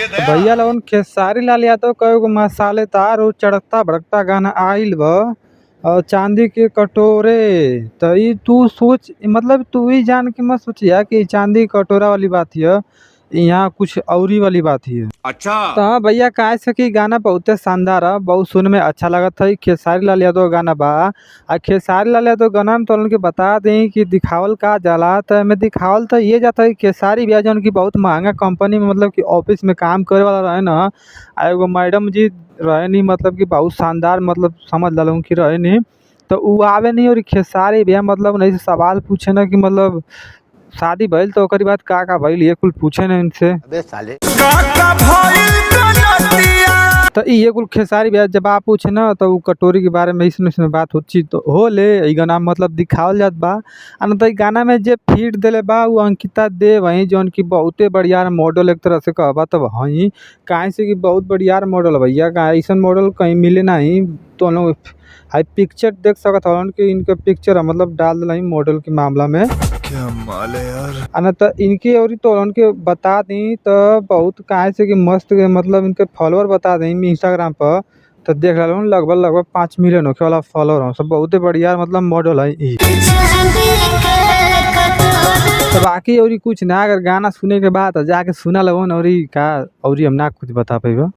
तो भैया लोगन खेसारी लाल यादव कई गो मसालेदार और चढ़ता भड़कता गाना आइल बा। और चांदी के कटोरे। तो ई तू सोच मतलब तू ही जान के मत सोचिया कि चांदी के कटोरा वाली बात है। यहाँ कुछ औरी वाली बात ही है। अच्छा। तो हाँ भैया काहे से कि गाना बहुते शानदार है, बहुत सुन में अच्छा लगत है। खेसारी लाल यादव गाना बा। आ खेसारी लाल यादव गाना में तो उनके बता दें कि दिखावल का जाला तो में दिखावल तो ये जाता है कि खेसारी भैया जौन की बहुत महंगा कंपनी में मतलब कि ऑफिस में काम करे वाला रहे ना। आ एगो मैडम जी रहे नहीं मतलब कि बहुत शानदार मतलब समझ ला कि रहे नहीं। तो उ आवे नहीं और खेसारी भैया मतलब नहीं से सवाल पूछे ना कि मतलब शादी भइल तो ओकरी बाद का भइल ये कुल पूछे ना इनसे। अबे साले तो ये कुल खेसारी भैया जवाब पूछे ना तो उ कटोरी के बारे में इसमें बात होची तो हो ले ई गाना मतलब दिखावल जात बा। आ न तो ई गाना में जे फीट देले बा उ अंकिता दे वही जौन की बहुते बढ़िया मॉडल एक तरह से कहबा तो वही काहे से कि बहुत बढ़िया मॉडल भैया का ऐसा मॉडल कहीं मिले नहीं। तो लोग हाई पिक्चर देख सकत हवन कि इनके पिक्चर मतलब डाल दिला मॉडल के मामला में। क्या माल है यार। आ न तो इनके और तो उनके बता दी तो बहुत काहे से कि मस्त मतलब इनके फॉलोअर बता दी इंस्टाग्राम पर। तो देख रहा लगभग 5 मिलियन होके वाला फॉलोअर हो सब बहुते बढ़िया मतलब मॉडल है ई। तो बाकी और कुछ ना अगर गाना सुने के बाद जाके सुना लगन और का और हम ना कुछ बता पाइबा।